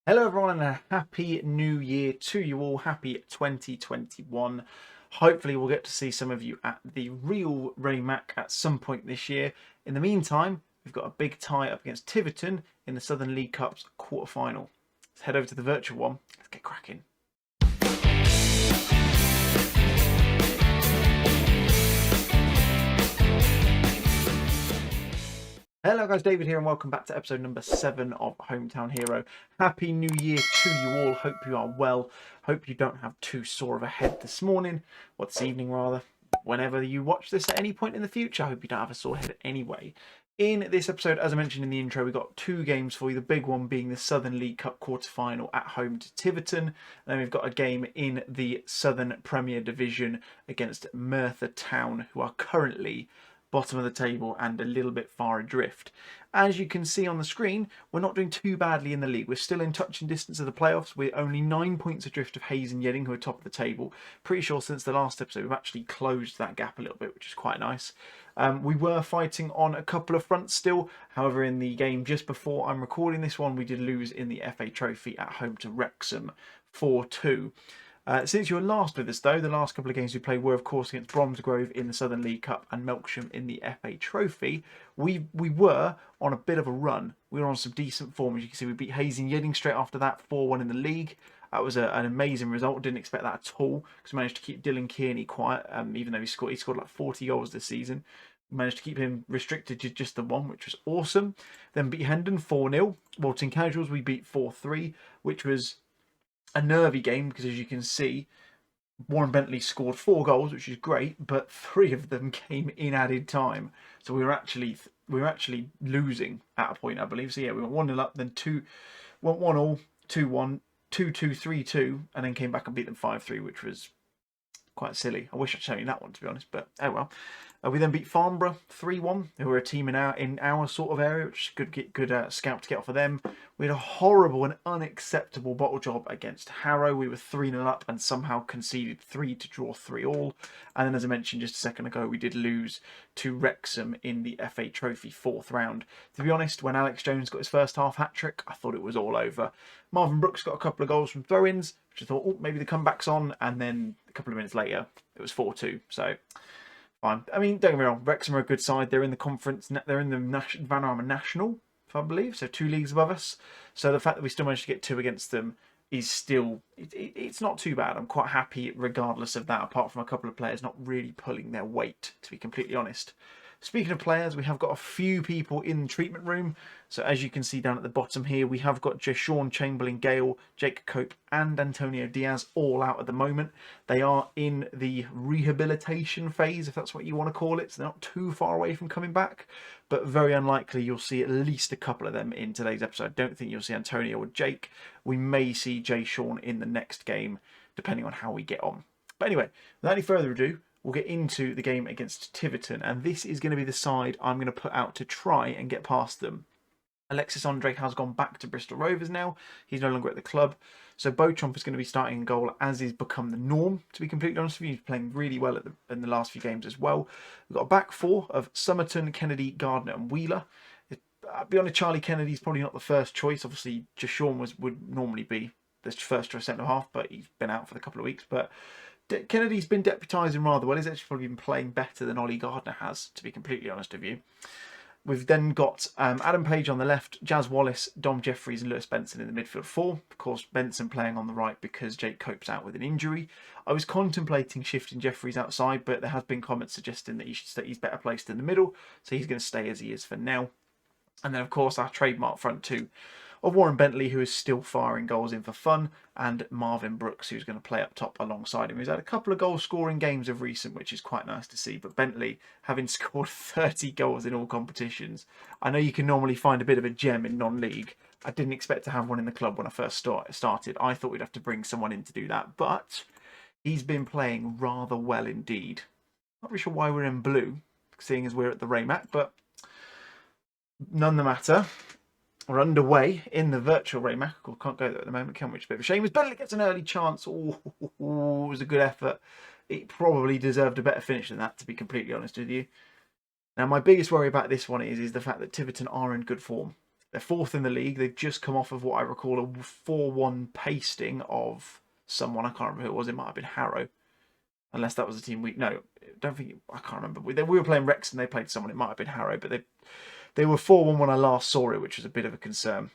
Hello everyone and a happy new year to you all. Happy 2021. Hopefully we'll get to see some of you at the real Raymac at some point this year. In the meantime, we've got a big tie up against Tiverton in the Southern League Cup's quarter-final. Let's head over to the virtual one. Let's get cracking. Hello guys, David here and welcome back to episode number 7 of Hometown Hero. Happy New Year to you all. Hope you are well. Hope you don't have too sore of a head this morning, or this evening rather. Whenever you watch this at any point in the future, I hope you don't have a sore head anyway. In this episode, as I mentioned in the intro, we've got two games for you. The big one being the Southern League Cup quarter-final at home to Tiverton. And then we've got a game in the Southern Premier Division against Merthyr Town, who are currently bottom of the table and a little bit far adrift. As you can see on the screen, we're not doing too badly in the league. We're still in touching distance of the playoffs. We're only 9 points adrift of Hayes and Yedding, who are top of the table. Pretty sure since the last episode we've actually closed that gap a little bit, which is quite nice. We were fighting on a couple of fronts still. However, in the game just before I'm recording this one, we did lose in the FA Trophy at home to Wrexham 4-2. Since you were last with us, though, the last couple of games we played were, of course, against Bromsgrove in the Southern League Cup and Melksham in the FA Trophy. We were on a bit of a run. We were on some decent form. As you can see, we beat Hayes and Yedding straight after that, 4-1 in the league. That was an amazing result. Didn't expect that at all because we managed to keep Dylan Kearney quiet, even though he scored like 40 goals this season. We managed to keep him restricted to just the one, which was awesome. Then beat Hendon 4-0. Walton Casuals we beat 4-3, which was a nervy game because, as you can see, Warren Bentley scored 4 goals, which is great, but 3 of them came in added time. So we were actually losing at a point, I believe. So yeah, we were 1-0 up, then 1-1, 2-1, 2-2, 3-2, and then came back and beat them 5-3, which was quite silly. I wish I'd shown you that one, to be honest, but oh well. We then beat Farnborough 3-1, who were a team in our sort of area, which is good scout to get off of them. We had a horrible and unacceptable bottle job against Harrow. We were 3-0 up and somehow conceded 3 to draw 3-3. And then, as I mentioned just a second ago, we did lose to Wrexham in the FA Trophy 4th round. To be honest, when Alex Jones got his first half hat-trick, I thought it was all over. Marvin Brooks got a couple of goals from throw-ins, which I thought, oh, maybe the comeback's on. And then a couple of minutes later, it was 4-2. So fine. I mean, don't get me wrong, Wrexham are a good side. They're in the conference, they're in the Vanarama National, if I believe, so 2 leagues above us. So the fact that we still managed to get 2 against them is still, it's not too bad. I'm quite happy regardless of that, apart from a couple of players not really pulling their weight, to be completely honest. Speaking of players, we have got a few people in the treatment room. So as you can see down at the bottom here, we have got Sean Chamberlain, Gale, Jake Cope and Antonio Diaz all out at the moment. They are in the rehabilitation phase, if that's what you want to call it. So they're not too far away from coming back, but very unlikely you'll see at least a couple of them in today's episode. I don't think you'll see Antonio or Jake. We may see Jay Sean in the next game, depending on how we get on. But anyway, without any further ado, we'll get into the game against Tiverton, and this is going to be the side I'm going to put out to try and get past them. Alexis Andre has gone back to Bristol Rovers now. He's no longer at the club. So Beauchamp is going to be starting in goal, as is become the norm, to be completely honest with you. He's playing really well in the last few games as well. We've got a back 4 of Somerton, Kennedy, Gardner and Wheeler. I'll be honest, Charlie Kennedy's probably not the first choice. Obviously, Jashawn would normally be the first choice centre-half, but he's been out for a couple of weeks. But Kennedy's been deputising rather well. He's actually probably been playing better than Ollie Gardner has, to be completely honest with you. We've then got Adam Page on the left, Jazz Wallace, Dom Jeffries and Lewis Benson in the midfield 4. Of course, Benson playing on the right because Jake Cope's out with an injury. I was contemplating shifting Jeffries outside, but there has been comments suggesting that he's better placed in the middle, so he's going to stay as he is for now. And then, of course, our trademark front 2 of Warren Bentley, who is still firing goals in for fun, and Marvin Brooks, who's going to play up top alongside him. He's had a couple of goal-scoring games of recent, which is quite nice to see. But Bentley, having scored 30 goals in all competitions, I know you can normally find a bit of a gem in non-league. I didn't expect to have one in the club when I first started. I thought we'd have to bring someone in to do that, but he's been playing rather well indeed. Not really sure why we're in blue, seeing as we're at the Raymac, but none the matter. We're underway in the virtual Raymac. We can't go there at the moment, can we? Which is a bit of a shame. As Bentley gets an early chance, it was a good effort. It probably deserved a better finish than that, to be completely honest with you. Now, my biggest worry about this one is the fact that Tiverton are in good form. They're 4th in the league. They've just come off of what I recall a 4-1 pasting of someone. I can't remember who it was. It might have been Harrow. Unless that was a team we... No, don't think... I can't remember. We were playing Rex and they played someone. It might have been Harrow. But they were 4-1 when I last saw it, which was a bit of a concern.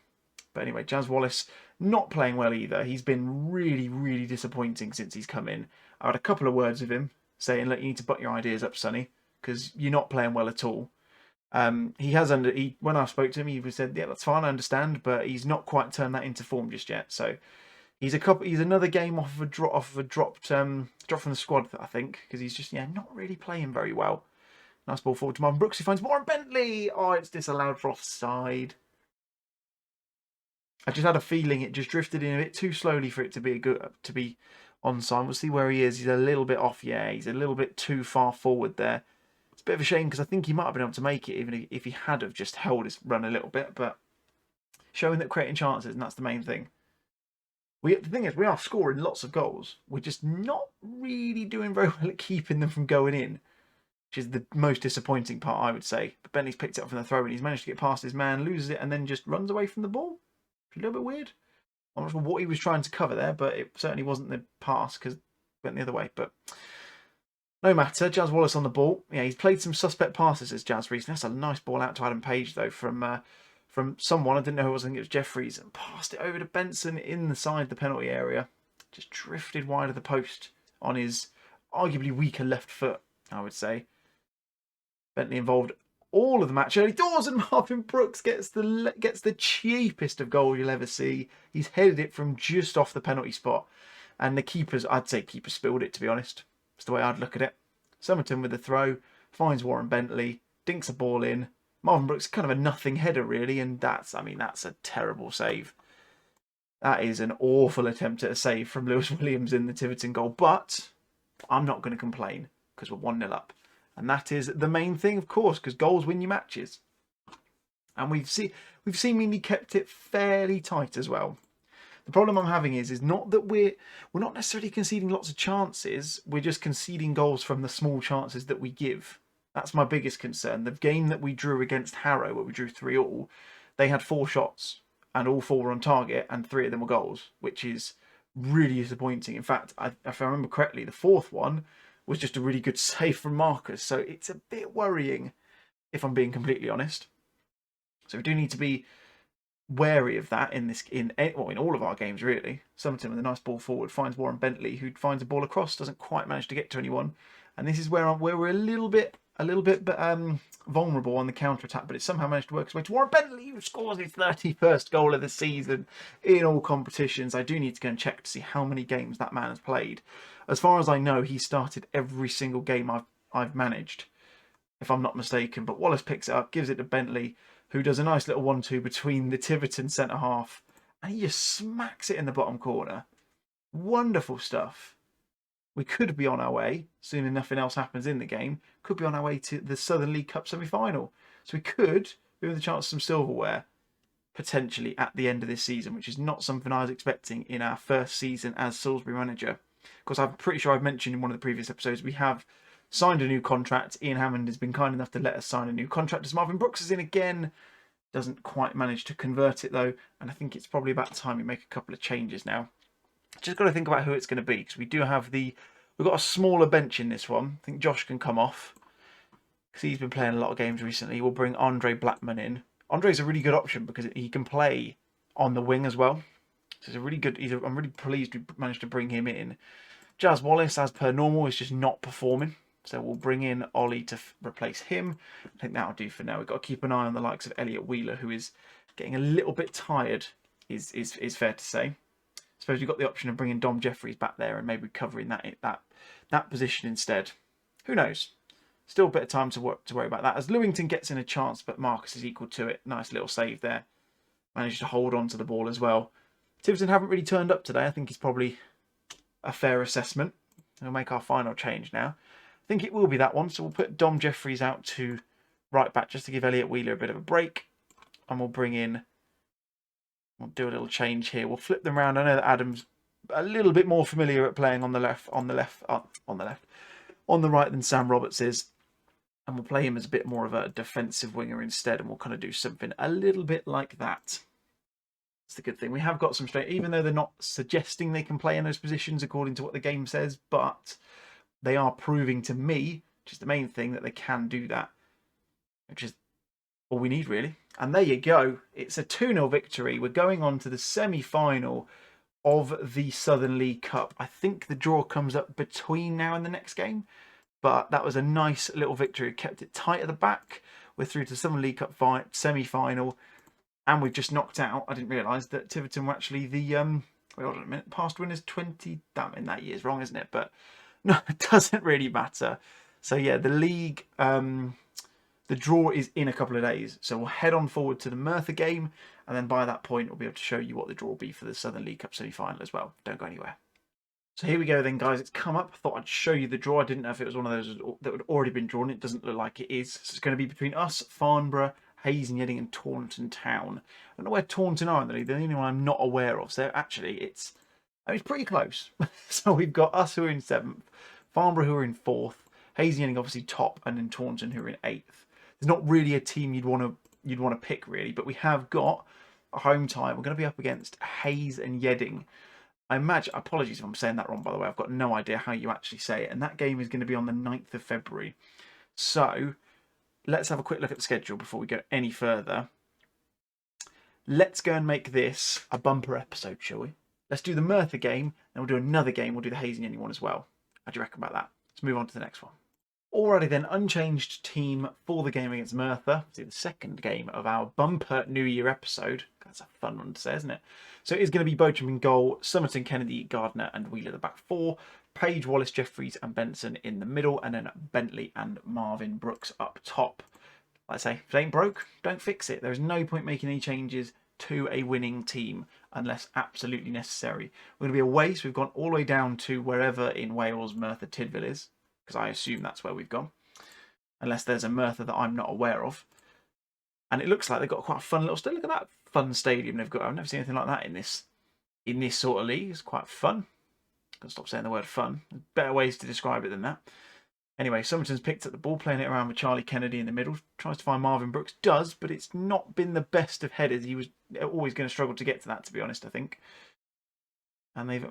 But anyway, Jazz Wallace not playing well either. He's been really, really disappointing since he's come in. I had a couple of words with him saying, look, you need to butt your ideas up, Sonny, because you're not playing well at all. When I spoke to him, he said, yeah, that's fine, I understand, but he's not quite turned that into form just yet. So he's another game off of a drop from the squad, I think, because he's just not really playing very well. Nice ball forward to Marvin Brooks, who finds Warren Bentley. Oh, it's disallowed for offside. I just had a feeling it just drifted in a bit too slowly for it to be onside. We'll see where he is. He's a little bit off. Yeah, he's a little bit too far forward there. It's a bit of a shame because I think he might have been able to make it even if he had have just held his run a little bit. But showing that creating chances, and that's the main thing. The thing is, we are scoring lots of goals. We're just not really doing very well at keeping them from going in, which is the most disappointing part, I would say. But Bentley's picked it up from the throw and he's managed to get past his man, loses it, and then just runs away from the ball. A little bit weird. I'm not sure what he was trying to cover there, but it certainly wasn't the pass because it went the other way. But no matter. Jazz Wallace on the ball. Yeah, he's played some suspect passes as Jazz recently. That's a nice ball out to Adam Page though from someone. I didn't know who it was. I think it was Jeffries, and passed it over to Benson inside the penalty area. Just drifted wide of the post on his arguably weaker left foot, I would say. Bentley involved all of the match early doors, and Marvin Brooks gets the cheapest of goal you'll ever see. He's headed it from just off the penalty spot, and I'd say keeper spilled it, to be honest. That's the way I'd look at it. Summerton with the throw, finds Warren Bentley, dinks a ball in. Marvin Brooks kind of a nothing header really, and that's a terrible save. That is an awful attempt at a save from Lewis Williams in the Tiverton goal, but I'm not going to complain because we're 1-0 up. And that is the main thing, of course, because goals win you matches. And we've seemingly kept it fairly tight as well. The problem I'm having is not that we're not necessarily conceding lots of chances. We're just conceding goals from the small chances that we give. That's my biggest concern. The game that we drew against Harrow, where we drew 3-3, they had 4 shots and all 4 were on target and 3 of them were goals, which is really disappointing. In fact, if I remember correctly, the 4th one was just a really good save from Marcus. So it's a bit worrying, if I'm being completely honest. So we do need to be wary of that in all of our games, really. Summerton with a nice ball forward finds Warren Bentley, who finds a ball across, doesn't quite manage to get to anyone. And this is where we're a little bit vulnerable on the counter-attack, but it somehow managed to work its way to Warren Bentley, who scores his 31st goal of the season in all competitions. I do need to go and check to see how many games that man has played. As far as I know, he started every single game I've managed, if I'm not mistaken. But Wallace picks it up, gives it to Bentley, who does a nice little 1-2 between the Tiverton centre-half, and he just smacks it in the bottom corner. Wonderful stuff. We could be on our way, assuming nothing else happens in the game, could be on our way to the Southern League Cup semi-final. So we could be with a chance of some silverware, potentially, at the end of this season, which is not something I was expecting in our first season as Salisbury manager. Of course, I'm pretty sure I've mentioned in one of the previous episodes, we have signed a new contract. Ian Hammond has been kind enough to let us sign a new contract. As Marvin Brooks is in again, doesn't quite manage to convert it though, and I think it's probably about time we make a couple of changes now. Just got to think about who it's going to be, because we've got a smaller bench in this one. I think Josh can come off because he's been playing a lot of games recently. We'll bring Andre Blackman in. Andre's a really good option because he can play on the wing as well. So I'm really pleased we managed to bring him in. Jazz Wallace, as per normal, is just not performing. So we'll bring in Ollie to replace him. I think that'll do for now. We've got to keep an eye on the likes of Elliot Wheeler, who is getting a little bit tired, is fair to say. I suppose we've got the option of bringing Dom Jeffries back there and maybe covering that position instead. Who knows? Still a bit of time to worry about that. As Lewington gets in a chance, but Marcus is equal to it. Nice little save there. Managed to hold on to the ball as well. Tiverton haven't really turned up today. I think it's probably a fair assessment. We'll make our final change now. I think it will be that one. So we'll put Dom Jeffries out to right back just to give Elliot Wheeler a bit of a break. And we'll bring in... We'll do a little change here. We'll flip them around. I know that Adam's a little bit more familiar at playing on the right than Sam Roberts is. And we'll play him as a bit more of a defensive winger instead, and we'll kind of do something a little bit like that. It's the good thing. We have got some strength, even though they're not suggesting they can play in those positions according to what the game says, but they are proving to me, which is the main thing, that they can do that, which is all we need, really. And there you go. It's a 2-0 victory. We're going on to the semi-final of the Southern League Cup. I think the draw comes up between now and the next game, but that was a nice little victory. It kept it tight at the back. We're through to the Southern League Cup semi-final, and we've just knocked out. I didn't realise that Tiverton were actually the wait, hold on a minute. Past winners 20. Damn, in that year's wrong, isn't it? But no, it doesn't really matter. So yeah, the league, the draw is in a couple of days. So we'll head on forward to the Merthyr game, and then by that point, we'll be able to show you what the draw will be for the Southern League Cup semi-final as well. Don't go anywhere. So here we go then, guys. It's come up. I thought I'd show you the draw. I didn't know if it was one of those that had already been drawn. It doesn't look like it is. So it's going to be between us, Farnborough, Hayes and Yedding, and Taunton Town. I don't know where Taunton are in the league. They're the only one I'm not aware of. So actually, it's pretty close. So we've got us who are in 7th, Farnborough who are in 4th, Hayes and Yedding obviously top, and then Taunton who are in 8th. There's not really a team you'd want to pick really, but we have got a home tie. We're going to be up against Hayes and Yedding. I imagine, apologies if I'm saying that wrong, by the way. I've got no idea how you actually say it. And that game is going to be on the 9th of February. So let's have a quick look at the schedule before we go any further. Let's go and make this a bumper episode, shall we? Let's do the Merthyr game, and we'll do another game. We'll do the Hayes and Yedding one as well. How do you reckon about that? Let's move on to the next one. Alrighty then, unchanged team for the game against Merthyr. See, the second game of our bumper New Year episode. That's a fun one to say, isn't it? So it is going to be Beauchamp in goal, Somerton, Kennedy, Gardner and Wheeler the back four, Page, Wallace, Jeffries and Benson in the middle, and then Bentley and Marvin Brooks up top. Like I say, if it ain't broke, don't fix it. There is no point making any changes to a winning team unless absolutely necessary. We're going to be away, so we've gone all the way down to wherever in Wales Merthyr Tydfil is, because I assume that's where we've gone, unless there's a Merthyr that I'm not aware of. And it looks like they've got quite a fun little stadium. Look at that fun stadium they've got. I've never seen anything like that in this sort of league. It's quite fun. Gotta stop saying the word fun. There's better ways to describe it than that. Anyway, Somerton's picked up the ball, playing it around with Charlie Kennedy in the middle. Tries to find Marvin Brooks. Does, but it's not been the best of headers. He was always going to struggle to get to that, to be honest, I think. And they've...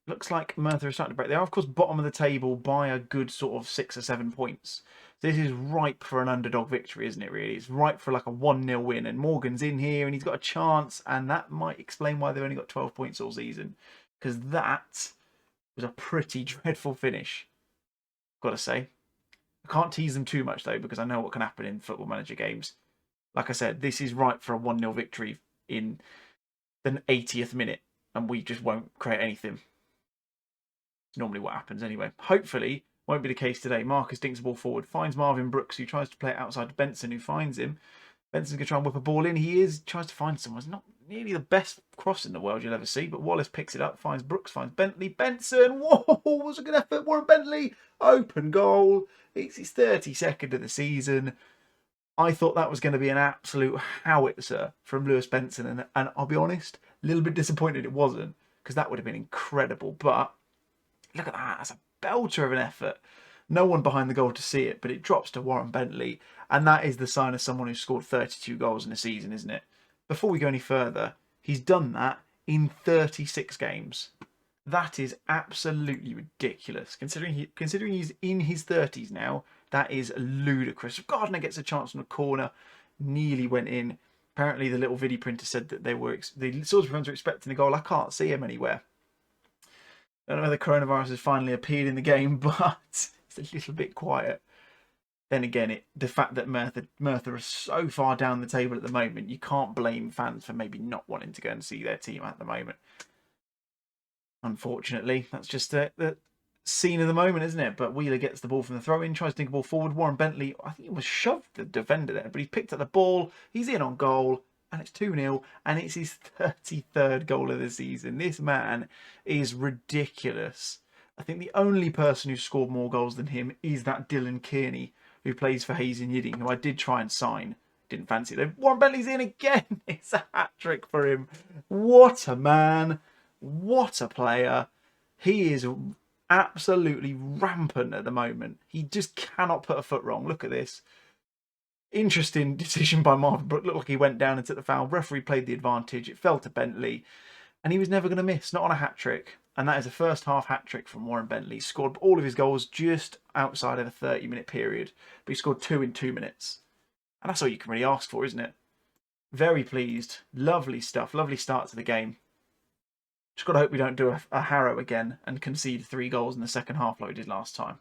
Looks like Merthyr is starting to break. They are, of course, bottom of the table by a good sort of 6 or 7 points. This is ripe for an underdog victory, isn't it, really? It's ripe for like a 1-0 win. And Morgan's in here and he's got a chance. And that might explain why they've only got 12 points all season. Because that was a pretty dreadful finish, got to say. I can't tease them too much, though, because I know what can happen in Football Manager games. Like I said, this is ripe for a 1-0 victory in the 80th minute. And we just won't create anything. It's normally what happens anyway. Hopefully, won't be the case today. Marcus dinks the ball forward, finds Marvin Brooks, who tries to play it outside to Benson, who finds him. Benson's going to try and whip a ball in. He tries to find someone. It's not nearly the best cross in the world you'll ever see, but Wallace picks it up, finds Brooks, finds Bentley. Benson, whoa, was a good effort. Warren Bentley, open goal. It's his 32nd of the season. I thought that was going to be an absolute howitzer from Lewis Benson, and I'll be honest, a little bit disappointed it wasn't, because that would have been incredible, but look at that. That's a belter of an effort. No one behind the goal to see it, but it drops to Warren Bentley. And that is the sign of someone who's scored 32 goals in a season, isn't it? Before we go any further, he's done that in 36 games. That is absolutely ridiculous. Considering he's in his 30s now, that is ludicrous. Gardner gets a chance on a corner, nearly went in. Apparently the little video printer said that the Salisbury fans were expecting a goal. I can't see him anywhere. I don't know whether coronavirus has finally appeared in the game, but it's a little bit quiet. Then again, the fact that Merthyr are so far down the table at the moment, you can't blame fans for maybe not wanting to go and see their team at the moment. Unfortunately, that's just the scene of the moment, isn't it? But Wheeler gets the ball from the throw-in, tries to dink the ball forward. Warren Bentley, I think he was shoved the defender there, but he picked up the ball. He's in on goal. And it's 2-0, and it's his 33rd goal of the season. This man is ridiculous. I think the only person who's scored more goals than him is that Dylan Kearney, who plays for Hayes and Yedding, who I did try and sign. Didn't fancy it. Warren Bentley's in again. It's a hat-trick for him. What a man. What a player. He is absolutely rampant at the moment. He just cannot put a foot wrong. Look at this. Interesting decision by Marvin Brook. Looked like he went down and took the foul. Referee played the advantage. It fell to Bentley. And he was never going to miss, not on a hat-trick. And that is a first-half hat-trick from Warren Bentley. He scored all of his goals just outside of a 30-minute period. But he scored 2 in 2 minutes. And that's all you can really ask for, isn't it? Very pleased. Lovely stuff. Lovely start to the game. Just got to hope we don't do a Harrow again and concede 3 goals in the second half like we did last time.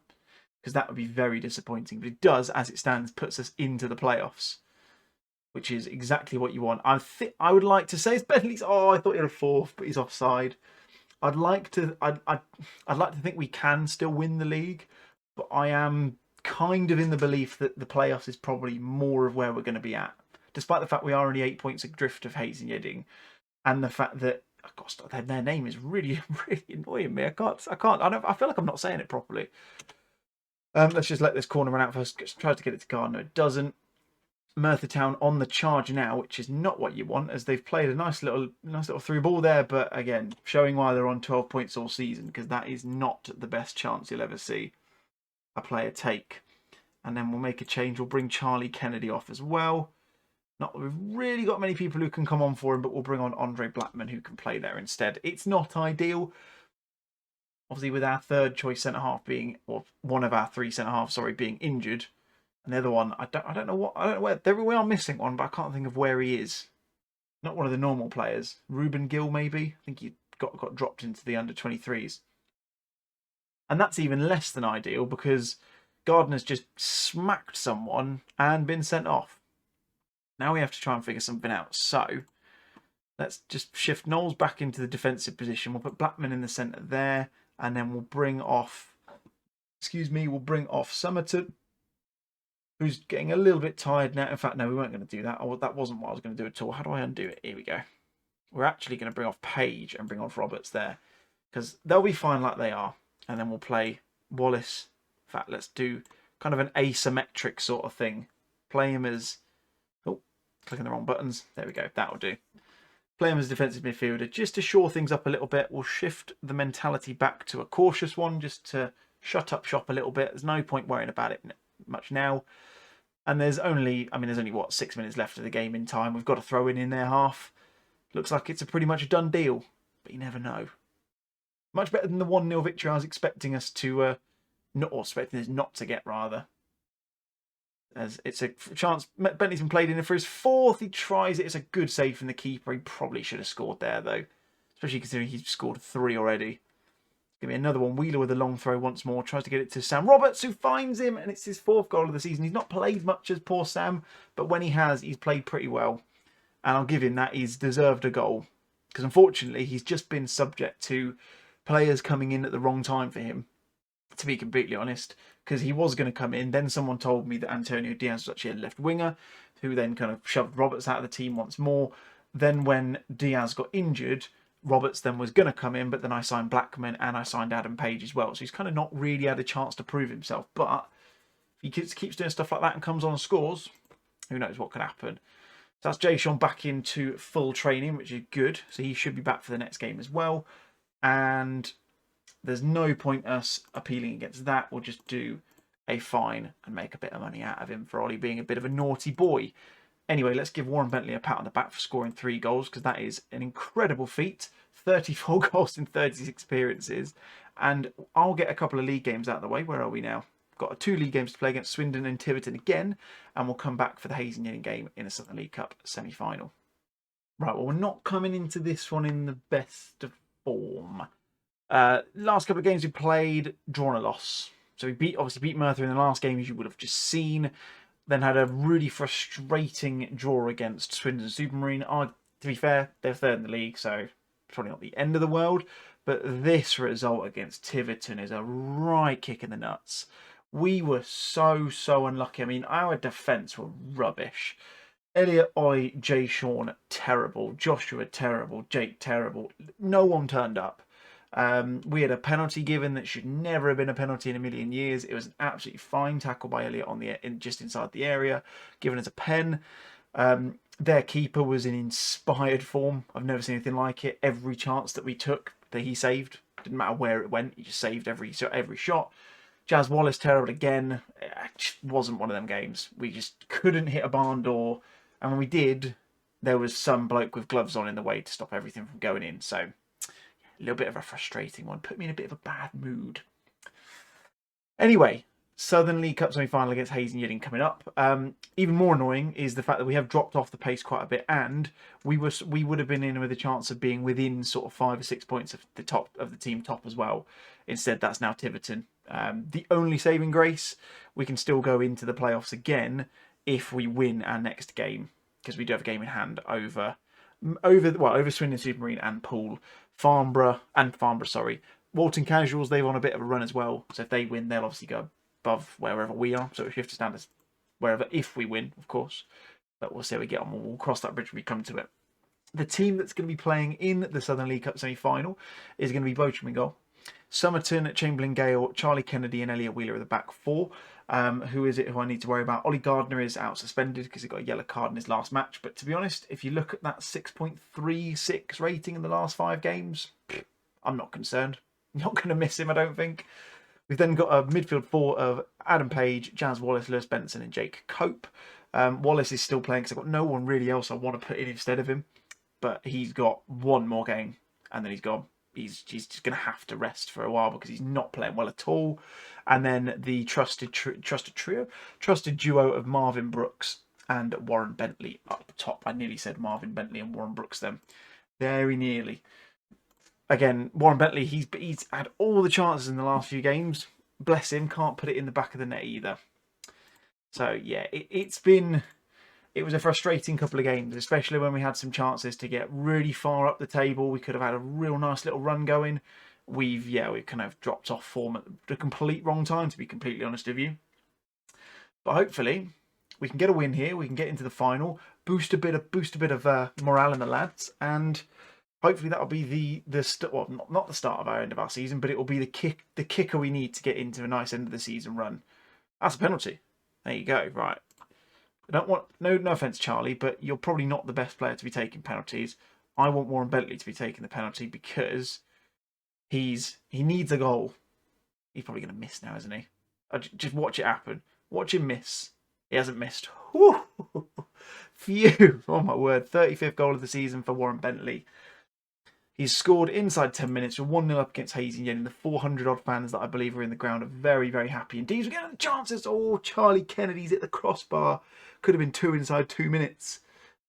Because that would be very disappointing. But it does, as it stands, puts us into the playoffs, which is exactly what you want. I would like to say it's Bentley's. Oh, I thought he had a 4th, but he's offside. I'd like to think we can still win the league, but I am kind of in the belief that the playoffs is probably more of where we're going to be at, despite the fact we are only 8 points adrift of Hayes and Yeading, and the fact that their name is really, really annoying me. I feel like I'm not saying it properly. Let's just let this corner run out first. Tries to get it to Gardner. It doesn't. Merthyr Town on the charge now, which is not what you want, as they've played a nice little through ball there. But again, showing why they're on 12 points all season, because that is not the best chance you'll ever see a player take. And then we'll make a change. We'll bring Charlie Kennedy off as well. Not that we've really got many people who can come on for him, but we'll bring on Andre Blackman, who can play there instead. It's not ideal. Obviously, with our third choice centre half being, or one of our 3 centre halves, sorry, being injured, and the other one, I don't know where. We are missing one, but I can't think of where he is. Not one of the normal players. Ruben Gill, maybe. I think he got dropped into the under-23s, and that's even less than ideal because Gardner's just smacked someone and been sent off. Now we have to try and figure something out. So let's just shift Knowles back into the defensive position. We'll put Blackman in the centre there. And then we'll bring off, we'll bring off Summerton, who's getting a little bit tired now. In fact, no, we weren't going to do that. That wasn't what I was going to do at all. How do I undo it? Here we go. We're actually going to bring off Page and bring off Roberts there, because they'll be fine like they are. And then we'll play Wallace. In fact, let's do kind of an asymmetric sort of thing. Play him as, oh, clicking the wrong buttons. There we go. That'll do. Play him as a defensive midfielder just to shore things up a little bit. We'll shift the mentality back to a cautious one just to shut up shop a little bit. There's no point worrying about it much now. And there's only what, 6 minutes left of the game in time. We've got to throw in their half. Looks like it's a pretty much a done deal, but you never know. Much better than the 1-0 victory I was expecting us to, not to get rather. As it's a chance. Bentley's been played in for his 4th. He tries it. It's a good save from the keeper. He probably should have scored there, though. Especially considering he's scored 3 already. Give me another one. Wheeler with a long throw once more. Tries to get it to Sam Roberts, who finds him. And it's his 4th goal of the season. He's not played much as poor Sam. But when he has, he's played pretty well. And I'll give him that. He's deserved a goal. Because unfortunately, he's just been subject to players coming in at the wrong time for him. To be completely honest, because he was going to come in. Then someone told me that Antonio Diaz was actually a left winger, who then kind of shoved Roberts out of the team once more. Then when Diaz got injured, Roberts then was going to come in, but then I signed Blackman and I signed Adam Page as well. So he's kind of not really had a chance to prove himself. But if he keeps doing stuff like that and comes on and scores, who knows what could happen. So that's Jay Sean back into full training, which is good. So he should be back for the next game as well. And there's no point us appealing against that. We'll just do a fine and make a bit of money out of him for Ollie being a bit of a naughty boy. Anyway, let's give Warren Bentley a pat on the back for scoring 3 goals, because that is an incredible feat. 34 goals in 36 appearances. And I'll get a couple of league games out of the way. Where are we now? Got 2 league games to play against Swindon and Tiverton again. And we'll come back for the Hayes and Yeading game in a Southern League Cup semi-final. Right, well, we're not coming into this one in the best of form. Last couple of games we played, drawn a loss. So we obviously beat Merthyr in the last game, as you would have just seen. Then had a really frustrating draw against Swindon Supermarine. To be fair, they're 3rd in the league, so probably not the end of the world. But this result against Tiverton is a right kick in the nuts. We were so unlucky. I mean, our defence were rubbish. Elliot, Jay Sean, terrible. Joshua, terrible. Jake, terrible. No one turned up. We had a penalty given that should never have been a penalty in a million years. It was an absolutely fine tackle by Elliot just inside the area, given as a pen. Their keeper was in inspired form. I've never seen anything like it. Every chance that we took that he saved. Didn't matter where it went. He just saved every shot. Jazz Wallace terrible again. It just wasn't one of them games. We just couldn't hit a barn door. And when we did, there was some bloke with gloves on in the way to stop everything from going in. So a little bit of a frustrating one. Put me in a bit of a bad mood. Anyway, Southern League Cup semi-final against Hayes and Yeading coming up. Even more annoying is the fact that we have dropped off the pace quite a bit, and we would have been in with a chance of being within sort of 5 or 6 points of the top of the team top as well. Instead, that's now Tiverton. The only saving grace, we can still go into the playoffs again if we win our next game, because we do have a game in hand over Swindon Supermarine and Poole. Farnborough, sorry. Walton Casuals, they've on a bit of a run as well. So if they win, they'll obviously go above wherever we are. So if you have to stand as wherever, if we win, of course. But we'll see how we get on. We'll cross that bridge when we come to it. The team that's going to be playing in the Southern League Cup semi-final is going to be Bochum in goal. Somerton, Chamberlain Gale, Charlie Kennedy and Elliot Wheeler are the back four. Who is it who I need to worry about? Ollie Gardner is out suspended because he got a yellow card in his last match. But to be honest, if you look at that 6.36 rating in the last 5 games, I'm not concerned. Not going to miss him, I don't think. We've then got a midfield 4 of Adam Page, Jazz Wallace, Lewis Benson and Jake Cope. Wallace is still playing because I've got no one really else I want to put in instead of him. But he's got one more game and then he's gone. He's just going to have to rest for a while because he's not playing well at all. And then the trusted duo of Marvin Brooks and Warren Bentley up top. I nearly said Marvin Bentley and Warren Brooks then. Very nearly. Again, Warren Bentley, he's had all the chances in the last few games. Bless him, can't put it in the back of the net either. So, yeah, it was a frustrating couple of games, especially when we had some chances to get really far up the table. We could have had a real nice little run going. We've kind of dropped off form at the complete wrong time, to be completely honest with you. But hopefully, we can get a win here. We can get into the final, boost a bit of morale in the lads, and hopefully that'll be not the start of our end of our season, but it will be the kicker we need to get into a nice end of the season run. That's a penalty. There you go. Right. I don't want no offense, Charlie, but you're probably not the best player to be taking penalties. I want Warren Bentley to be taking the penalty because he needs a goal. He's probably going to miss now, isn't he? Just watch it happen. Watch him miss. He hasn't missed. Whew. Phew. Oh my word. 35th goal of the season for Warren Bentley. He's scored inside 10 minutes. We're 1-0 up against Hayes and Yeading. The 400-odd fans that I believe are in the ground are very, very happy indeed. We're getting the chances. Oh, Charlie Kennedy's at the crossbar. Could have been 2 inside 2 minutes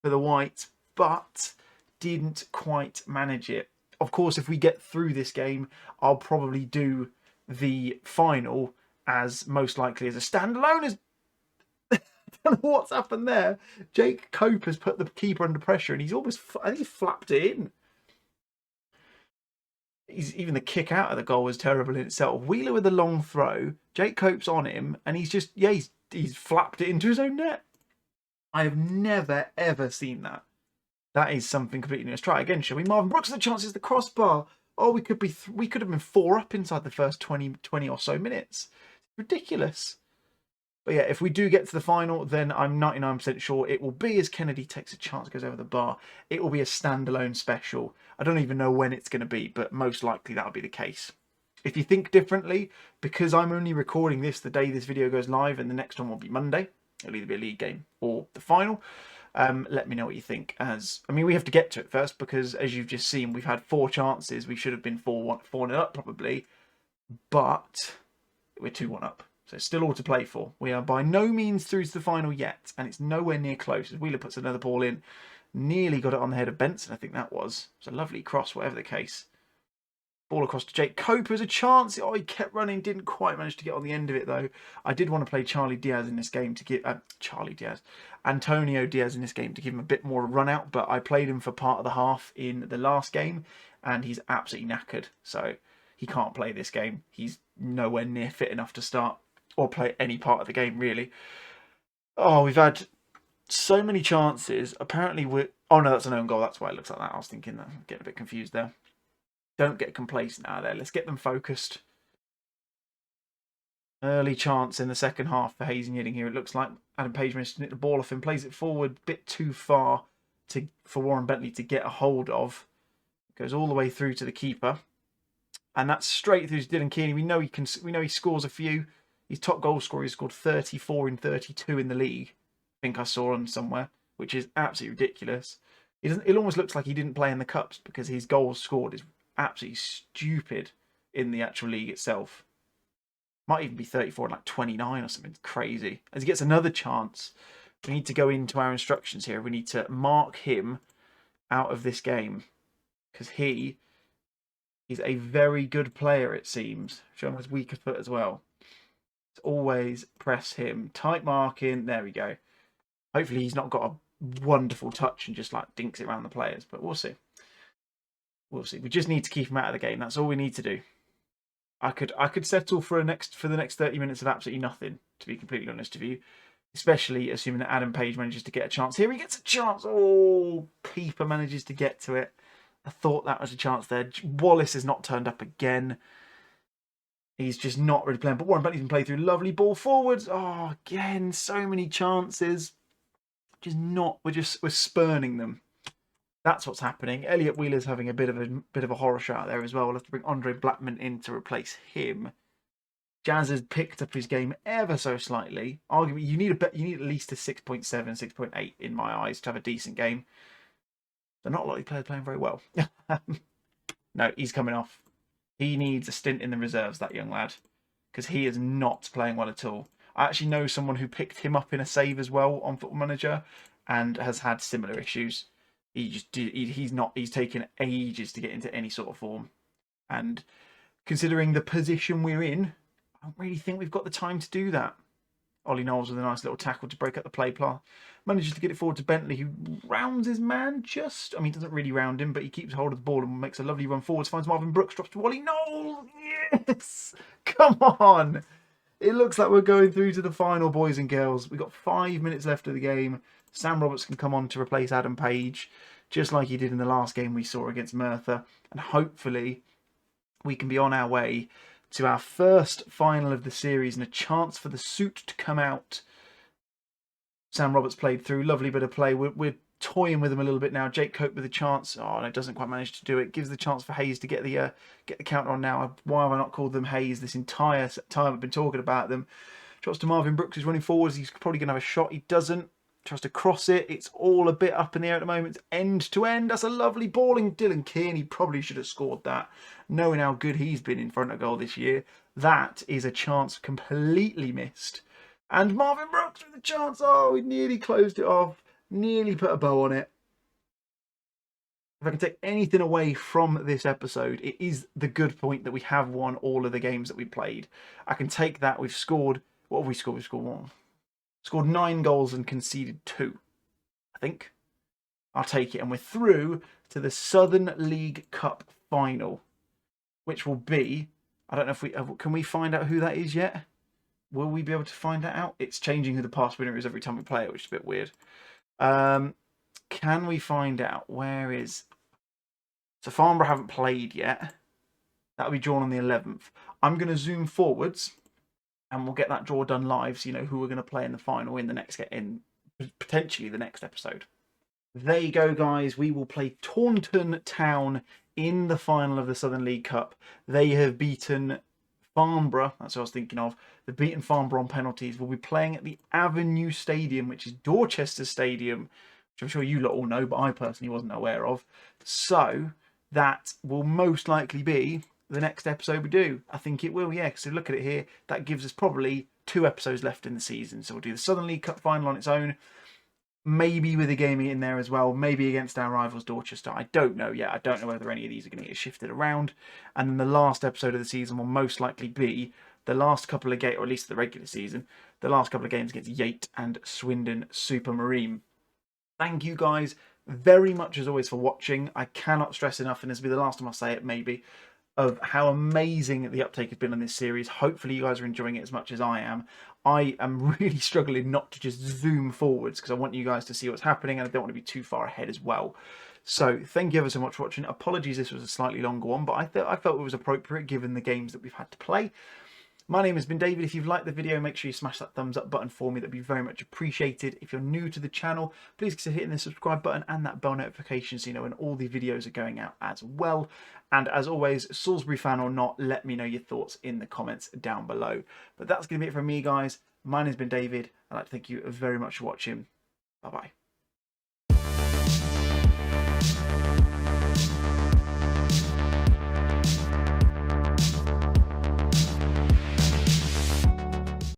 for the White, but didn't quite manage it. Of course, if we get through this game, I'll probably do the final as most likely as a standalone. I don't know what's happened there. Jake Cope has put the keeper under pressure and I think he flapped it in. Even the kick out of the goal was terrible in itself. Wheeler with a long throw. Jake Cope's on him and he's flapped it into his own net. I have never, ever seen that. That is something completely new. Let's try it again, shall we? Marvin Brooks, the chances, the crossbar. Oh, we could have been 4 up inside the first 20 or so minutes. Ridiculous. But yeah, if we do get to the final, then I'm 99% sure it will be, as Kennedy takes a chance, goes over the bar, it will be a standalone special. I don't even know when it's going to be, but most likely that'll be the case. If you think differently, because I'm only recording this the day this video goes live and the next one will be Monday, it'll either be a league game or the final, let me know what you think. We have to get to it first because, as you've just seen, we've had 4 chances. We should have been 4-0 up probably, but we're 2-1 up. So it's still all to play for. We are by no means through to the final yet, and it's nowhere near close. As Wheeler puts another ball in, nearly got it on the head of Benson, I think that was. It was a lovely cross, whatever the case. Ball across to Jake Cope. There's a chance. Oh, he kept running. Didn't quite manage to get on the end of it, though. I did want to play Antonio Diaz in this game to give him a bit more run out, but I played him for part of the half in the last game, and he's absolutely knackered. So he can't play this game. He's nowhere near fit enough to start or play any part of the game, really. Oh, we've had so many chances. Apparently oh no, that's an own goal. That's why it looks like that. I was thinking that. I'm getting a bit confused there. Don't get complacent out there. Let's get them focused. Early chance in the second half for Hayes and Yeading here. It looks like Adam Page managed to nick the ball off him. Plays it forward a bit too far for Warren Bentley to get a hold of. Goes all the way through to the keeper. and that's straight through to Dylan Kearney. We know he scores a few. He's top goal scorer. He scored 34 in 32 in the league. I think I saw him somewhere, which is absolutely ridiculous. It almost looks like he didn't play in the cups because his goals scored is absolutely stupid in the actual league itself. Might even be 34 and like 29 or something crazy. As he gets another chance, we need to go into our instructions here. We need to mark him out of this game because he is a very good player, it seems. Show him his weaker foot as well. Let's always press him. Tight marking. There we go. Hopefully he's not got a wonderful touch and just like dinks it around the players, but we'll see. We'll see. We just need to keep him out of the game. That's all we need to do. I could settle for the next 30 minutes of absolutely nothing, to be completely honest with you. Especially assuming that Adam Page manages to get a chance. Here he gets a chance. Oh, keeper manages to get to it. I thought that was a chance there. Wallace has not turned up again. He's just not really playing. But Warren Bentley's been played through. Lovely ball forwards. Oh, again, so many chances. We're spurning them. That's what's happening. Elliot Wheeler's having a bit of a horror show out there as well. We'll have to bring Andre Blackman in to replace him. Jazz has picked up his game ever so slightly. Arguably, you need at least a 6.7, 6.8 in my eyes to have a decent game. They're not a lot of players playing very well. No, he's coming off. He needs a stint in the reserves, that young lad, because he is not playing well at all. I actually know someone who picked him up in a save as well on Football Manager and has had similar issues. He's taken ages to get into any sort of form. And considering the position we're in, I don't really think we've got the time to do that. Ollie Knowles with a nice little tackle to break up the play. Manages to get it forward to Bentley, who rounds his man just. I mean, doesn't really round him, but he keeps hold of the ball and makes a lovely run forwards. Finds Marvin Brooks, drops to Ollie Knowles. Yes! Come on! It looks like we're going through to the final, boys and girls. We've got 5 minutes left of the game. Sam Roberts can come on to replace Adam Page, just like he did in the last game we saw against Merthyr. And hopefully we can be on our way to our first final of the series and a chance for the suit to come out. Sam Roberts played through. Lovely bit of play. We're toying with him a little bit now. Jake Cope with a chance. Oh, and it doesn't quite manage to do it. Gives the chance for Hayes to get the counter on now. Why have I not called them Hayes this entire time I've been talking about them? Drops to Marvin Brooks, who's running forwards. He's probably going to have a shot. He doesn't. Tries to cross it. It's all a bit up in the air at the moment. It's end to end. That's a lovely balling. Dylan Kearney probably should have scored that. Knowing how good he's been in front of goal this year. That is a chance completely missed. And Marvin Brooks with a chance. Oh, he nearly closed it off. Nearly put a bow on it. If I can take anything away from this episode, it is the good point that we have won all of the games that we played. I can take that. We've scored. What have we scored? We've scored 1. Scored 9 goals and conceded 2, I think. I'll take it. And we're through to the Southern League Cup final, which will be, I don't know if can we find out who that is yet? Will we be able to find that out? It's changing who the past winner is every time we play it, which is a bit weird. Can we find out? Where is... So Farnborough haven't played yet. That'll be drawn on the 11th. I'm going to zoom forwards and we'll get that draw done live so you know who we're going to play in the final in potentially the next episode. There you go, guys. We will play Taunton Town in the final of the Southern League Cup. They have beaten Farnborough. That's what I was thinking of. They've beaten Farnborough on penalties. We'll be playing at the Avenue Stadium, which is Dorchester Stadium, which I'm sure you lot all know, but I personally wasn't aware of. So that will most likely be the next episode we do. I think it will, yeah. So look at it here. That gives us probably 2 episodes left in the season. So we'll do the Southern League Cup final on its own. Maybe with a game in there as well. Maybe against our rivals Dorchester. I don't know yet. I don't know whether any of these are going to get shifted around. And then the last episode of the season will most likely be the last couple of games, or at least the regular season, the last couple of games against Yate and Swindon Supermarine. Thank you guys very much as always for watching. I cannot stress enough, and this will be the last time I say it maybe, of how amazing the uptake has been on this series. Hopefully you guys are enjoying it as much as I am. I am really struggling not to just zoom forwards because I want you guys to see what's happening and I don't want to be too far ahead as well. So thank you ever so much for watching. Apologies this was a slightly longer one, but I felt it was appropriate given the games that we've had to play. My name has been David. If you've liked the video, make sure you smash that thumbs up button for me. That'd be very much appreciated. If you're new to the channel, please consider hitting the subscribe button and that bell notification so you know when all the videos are going out as well. And as always, Salisbury fan or not, let me know your thoughts in the comments down below. But that's going to be it from me, guys. My name's been David. I'd like to thank you very much for watching. Bye-bye.